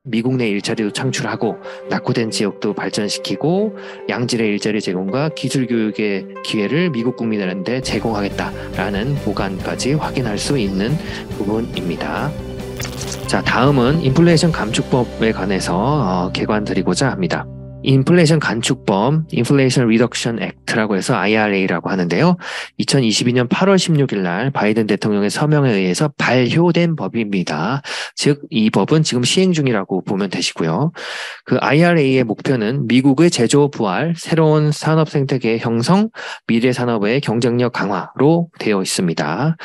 미국 내 일자리도 창출하고 낙후된 지역도 발전시키고 양질의 일자리 제공과 기술 교육의 기회를 미국 국민들한테 제공하겠다라는 보관까지 확인할 수 있는 부분입니다. 자, 다음은 인플레이션 감축법에 관해서 개관 드리고자 합니다. 인플레이션 감축법, Inflation Reduction Act라고 해서 IRA라고 하는데요. 2022년 8월 16일 날 바이든 대통령의 서명에 의해서 발효된 법입니다. 즉, 이 법은 지금 시행 중이라고 보면 되시고요. 그 IRA의 목표는 미국의 제조 부활, 새로운 산업 생태계 형성, 미래 산업의 경쟁력 강화로 되어 있습니다.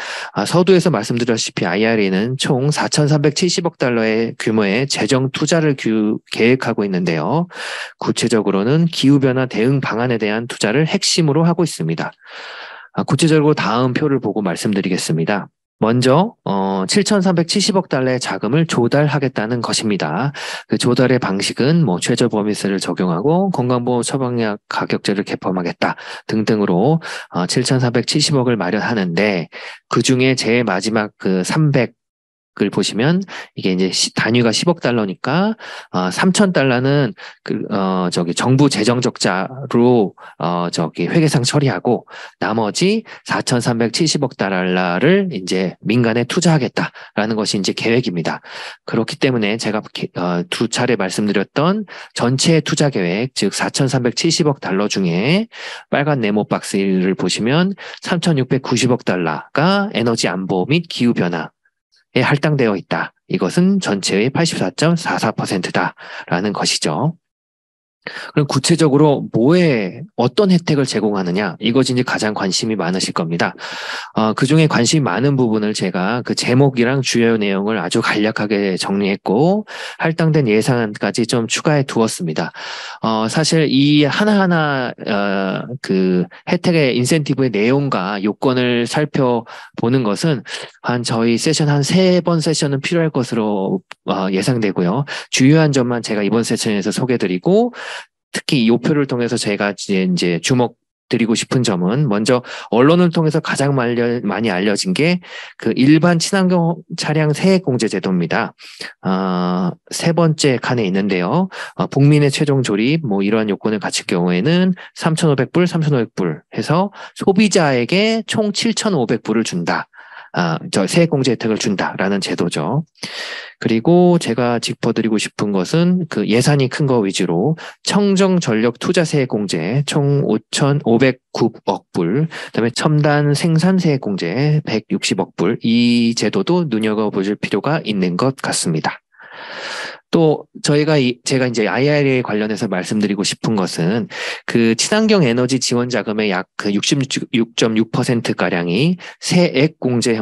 서두에서 말씀드렸다시피 IRA는 총 4,370억 달러의 규모의 재정 투자를 계획하고 있는데요. 구체적으로는 기후변화 대응 방안에 대한 투자를 핵심으로 하고 있습니다. 구체적으로 다음 표를 보고 말씀드리겠습니다. 먼저 7,370억 달러의 자금을 조달하겠다는 것입니다. 그 조달의 방식은 최저 범위세를 적용하고 건강보험 처방약 가격제를 개편하겠다 등등으로 7,470억을 마련하는데 그 중에 제일 마지막 그 300을 보시면 이게 이제 단위가 10억 달러니까 3,000달러는 정부 재정 적자로 회계상 처리하고 나머지 4,370억 달러를 이제 민간에 투자하겠다라는 것이 이제 계획입니다. 그렇기 때문에 제가 두 차례 말씀드렸던 전체 투자 계획, 즉 4,370억 달러 중에 빨간 네모 박스를 보시면 3,690억 달러가 에너지 안보 및 기후 변화 에 할당되어 있다. 이것은 전체의 84.44%다라는 것이죠. 그럼 구체적으로 어떤 혜택을 제공하느냐? 이것이 이제 가장 관심이 많으실 겁니다. 그 중에 관심이 많은 부분을 제가 그 제목이랑 주요 내용을 아주 간략하게 정리했고, 할당된 예산까지 좀 추가해 두었습니다. 사실 이 하나하나, 그 혜택의 인센티브의 내용과 요건을 살펴보는 것은 저희 세션 한 3번 세션은 필요할 것으로 예상되고요. 주요한 점만 제가 이번 세션에서 소개드리고, 특히 이 표를 통해서 제가 이제 주목 드리고 싶은 점은 먼저 언론을 통해서 가장 많이 알려진 게 그 일반 친환경 차량 세액 공제 제도입니다. 세 번째 칸에 있는데요. 국민의 최종 조립 이러한 요건을 갖출 경우에는 3,500불, 3,500불 해서 소비자에게 총 7,500불을 준다. 세액 공제 혜택을 준다라는 제도죠. 그리고 제가 짚어드리고 싶은 것은 그 예산이 큰 거 위주로 청정 전력 투자 세액 공제 총 5,509억 불, 그다음에 첨단 생산 세액 공제 160억 불, 이 제도도 눈여겨보실 필요가 있는 것 같습니다. 또 제가 이제 IRA 관련해서 말씀드리고 싶은 것은 그 친환경 에너지 지원 자금의 약 그 66.6%가량이 세액 공제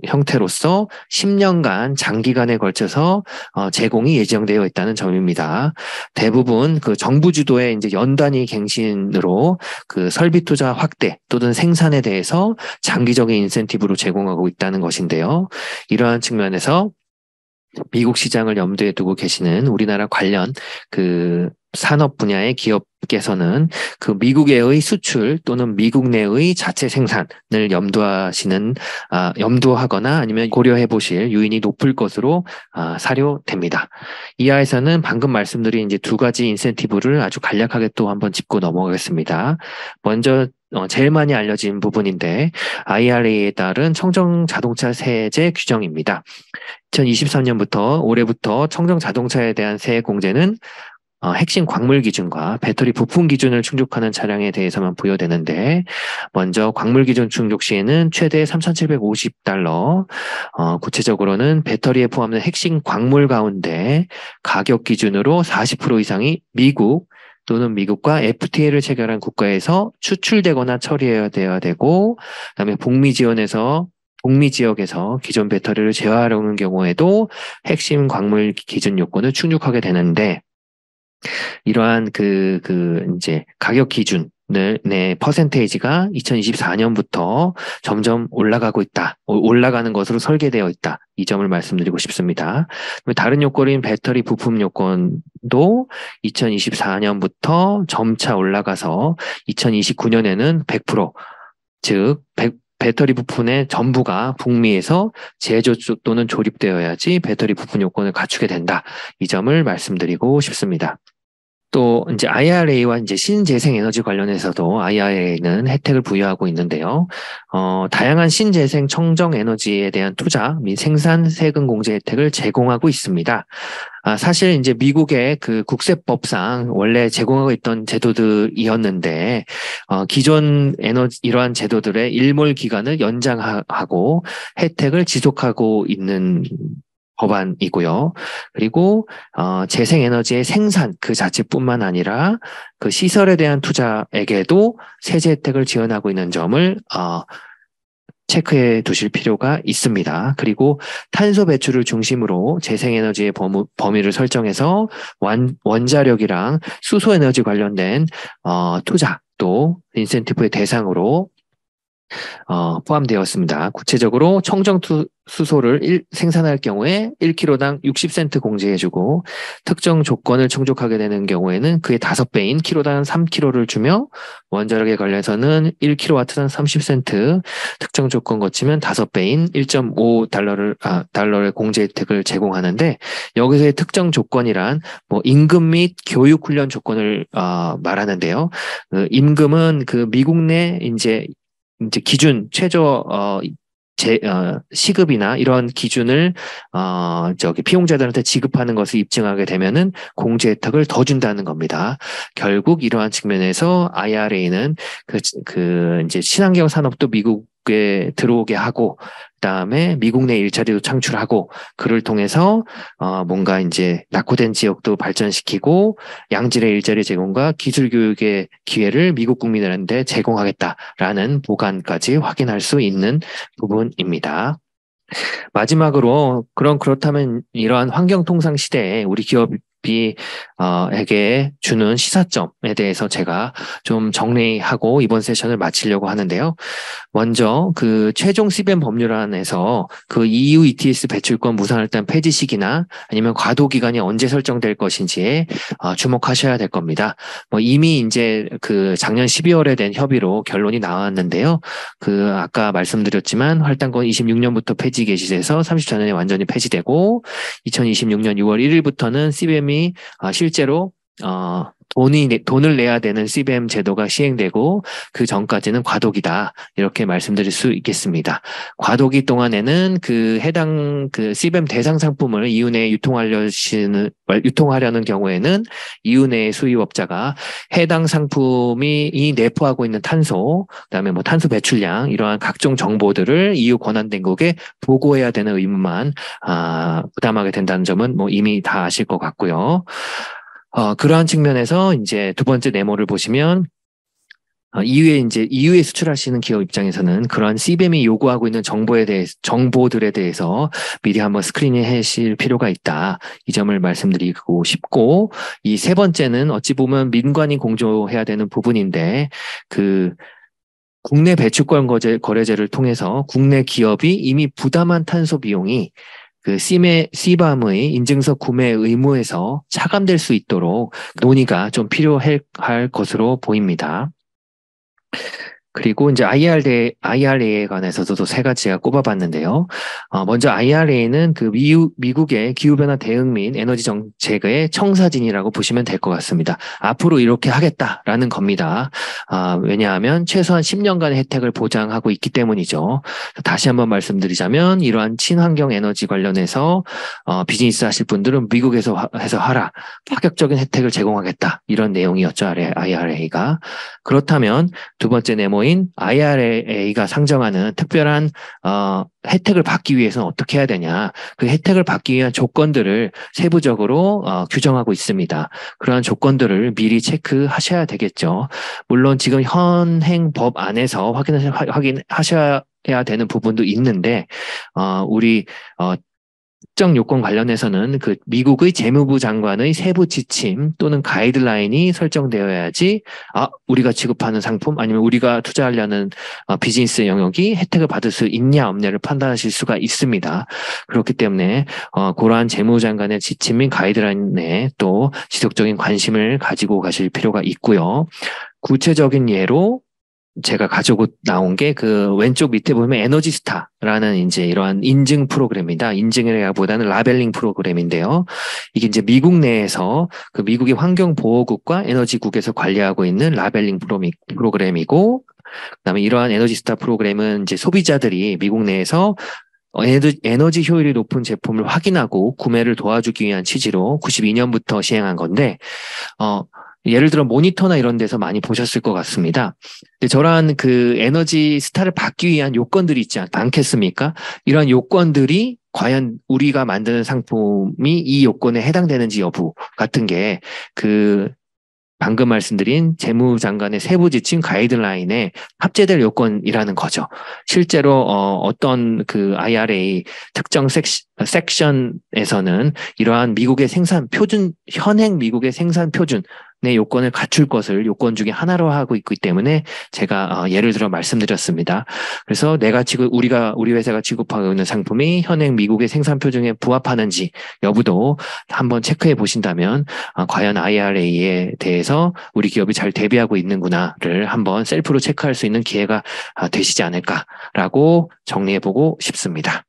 형태로서 10년간 장기간에 걸쳐서 제공이 예정되어 있다는 점입니다. 대부분 그 정부 주도의 이제 연단위 갱신으로 그 설비 투자 확대 또는 생산에 대해서 장기적인 인센티브로 제공하고 있다는 것인데요. 이러한 측면에서 미국 시장을 염두에 두고 계시는 우리나라 관련 그 산업 분야의 기업께서는 그 미국의 수출 또는 미국 내의 자체 생산을 염두하거나 아니면 고려해 보실 요인이 높을 것으로 사료됩니다. 이하에서는 방금 말씀드린 이제 두 가지 인센티브를 아주 간략하게 또 한번 짚고 넘어가겠습니다. 먼저 제일 많이 알려진 부분인데 IRA에 따른 청정 자동차 세제 규정입니다. 2023년부터 올해부터 청정 자동차에 대한 세액 공제는 핵심 광물 기준과 배터리 부품 기준을 충족하는 차량에 대해서만 부여되는데 먼저 광물 기준 충족 시에는 최대 3,750달러, 구체적으로는 배터리에 포함된 핵심 광물 가운데 가격 기준으로 40% 이상이 미국 또는 미국과 FTA를 체결한 국가에서 추출되거나 처리되어야 되고, 그다음에 북미 지역에서 기존 배터리를 재활용하는 경우에도 핵심 광물 기준 요건을 충족하게 되는데, 이러한 이제 가격 기준을, 퍼센테이지가 2024년부터 점점 올라가는 것으로 설계되어 있다. 이 점을 말씀드리고 싶습니다. 다른 요건인 배터리 부품 요건도 2024년부터 점차 올라가서 2029년에는 100%, 즉 배터리 부품의 전부가 북미에서 제조 또는 조립되어야지 배터리 부품 요건을 갖추게 된다. 이 점을 말씀드리고 싶습니다. 또 이제 IRA와 이제 신재생 에너지 관련해서도 IRA는 혜택을 부여하고 있는데요. 다양한 신재생 청정 에너지에 대한 투자 및 생산 세금 공제 혜택을 제공하고 있습니다. 사실 이제 미국의 그 국세법상 원래 제공하고 있던 제도들이었는데, 기존 이러한 제도들의 일몰 기간을 연장하고 혜택을 지속하고 있는 법안이고요. 그리고 재생에너지의 생산 그 자체뿐만 아니라 그 시설에 대한 투자에게도 세제 혜택을 지원하고 있는 점을 체크해 두실 필요가 있습니다. 그리고 탄소 배출을 중심으로 재생에너지의 범위를 설정해서 원자력이랑 수소에너지 관련된 투자 또 인센티브의 대상으로 포함되었습니다. 구체적으로 수소를 생산할 경우에 1kg당 60센트 공제해주고 특정 조건을 충족하게 되는 경우에는 그의 5배인 kg당 3kg를 주며 원자력에 관련해서는 1kW당 30센트 특정 조건 거치면 5배인 1.5달러의 공제 혜택을 제공하는데 여기서의 특정 조건이란 뭐 임금 및 교육 훈련 조건을 말하는데요. 임금은 그 미국 내 이제 기준 최저 시급이나 이런 기준을 피용자들한테 지급하는 것을 입증하게 되면은 공제 혜택을 더 준다는 겁니다. 결국 이러한 측면에서 IRA는 이제 친환경 산업도 미국에 들어오게 하고 그다음에 미국 내 일자리도 창출하고 그를 통해서 뭔가 이제 낙후된 지역도 발전시키고 양질의 일자리 제공과 기술 교육의 기회를 미국 국민들한테 제공하겠다라는 보관까지 확인할 수 있는 부분입니다. 마지막으로 그렇다면 이러한 환경통상 시대에 우리 기업이 에게 주는 시사점에 대해서 제가 좀 정리하고 이번 세션을 마치려고 하는데요. 먼저 그 최종 CBAM 법률안에서 그 EU ETS 배출권 무상할당 폐지 시기나 아니면 과도 기간이 언제 설정될 것인지에 주목하셔야 될 겁니다. 뭐 이미 이제 그 작년 12월에 된 협의로 결론이 나왔는데요. 그 아까 말씀드렸지만 할당권 26년부터 폐지 개시돼서 34년에 완전히 폐지되고 2026년 6월 1일부터는 CBAM이 실제로 돈을 내야 되는 CBAM 제도가 시행되고 그 전까지는 과도기다 이렇게 말씀드릴 수 있겠습니다. 과도기 동안에는 그 해당 그 CBAM 대상 상품을 EU 내에 유통하려는 경우에는 EU 내 수입업자가 해당 상품이 내포하고 있는 탄소, 그다음에 뭐 탄소 배출량 이러한 각종 정보들을 EU 권한 당국에 보고해야 되는 의무만 부담하게 된다는 점은 뭐 이미 다 아실 것 같고요. 그러한 측면에서 이제 두 번째 네모를 보시면 EU에 수출하시는 기업 입장에서는 그러한 CBAM이 요구하고 있는 정보들에 대해서 미리 한번 스크리닝 하실 필요가 있다. 이 점을 말씀드리고 싶고, 이 세 번째는 어찌 보면 민관이 공조해야 되는 부분인데, 국내 배출권 거래제를 통해서 국내 기업이 이미 부담한 탄소 비용이 그 CBAM의 인증서 구매 의무에서 차감될 수 있도록 논의가 좀 필요할 것으로 보입니다. 그리고 이제 IRA에 관해서도 세 가지가 꼽아봤는데요. 먼저 IRA는 그 미국의 기후변화 대응 및 에너지 정책의 청사진이라고 보시면 될 것 같습니다. 앞으로 이렇게 하겠다라는 겁니다. 왜냐하면 최소한 10년간의 혜택을 보장하고 있기 때문이죠. 다시 한번 말씀드리자면 이러한 친환경 에너지 관련해서 비즈니스 하실 분들은 미국에서 해서 하라. 파격적인 혜택을 제공하겠다. 이런 내용이었죠. IRA가. 그렇다면 두 번째 네모인 IRA가 상정하는 특별한 혜택을 받기 위해서는 어떻게 해야 되냐. 그 혜택을 받기 위한 조건들을 세부적으로 규정하고 있습니다. 그러한 조건들을 미리 체크하셔야 되겠죠. 물론 지금 현행 법 안에서 확인하셔야 되는 부분도 있는데 우리 특정 요건 관련해서는 그 미국의 재무부 장관의 세부 지침 또는 가이드라인이 설정되어야지 우리가 취급하는 상품 아니면 우리가 투자하려는 비즈니스 영역이 혜택을 받을 수 있냐 없냐를 판단하실 수가 있습니다. 그렇기 때문에 그러한 재무부 장관의 지침 및 가이드라인에 또 지속적인 관심을 가지고 가실 필요가 있고요. 구체적인 예로 제가 가지고 나온 게 그 왼쪽 밑에 보면 에너지스타라는 이제 이러한 인증 프로그램이다. 인증이라기보다는 라벨링 프로그램인데요. 이게 이제 미국 내에서 그 미국의 환경보호국과 에너지국에서 관리하고 있는 라벨링 프로그램이고, 그다음에 이러한 에너지스타 프로그램은 이제 소비자들이 미국 내에서 에너지 효율이 높은 제품을 확인하고 구매를 도와주기 위한 취지로 92년부터 시행한 건데, 어, 예를 들어 모니터나 이런 데서 많이 보셨을 것 같습니다. 근데 저런 그 에너지 스타를 받기 위한 요건들이 있지 않겠습니까? 이런 요건들이 과연 우리가 만드는 상품이 이 요건에 해당되는지 여부 같은 게 그 방금 말씀드린 재무장관의 세부 지침 가이드라인에 합재될 요건이라는 거죠. 실제로 어떤 그 IRA 특정 섹션에서는 이러한 미국의 생산 표준, 현행 미국의 생산 표준의 요건을 갖출 것을 요건 중에 하나로 하고 있기 때문에 제가 예를 들어 말씀드렸습니다. 그래서 우리 회사가 취급하고 있는 상품이 현행 미국의 생산 표준에 부합하는지 여부도 한번 체크해 보신다면 과연 IRA에 대해서 우리 기업이 잘 대비하고 있는구나를 한번 셀프로 체크할 수 있는 기회가 되시지 않을까라고 정리해 보고 싶습니다.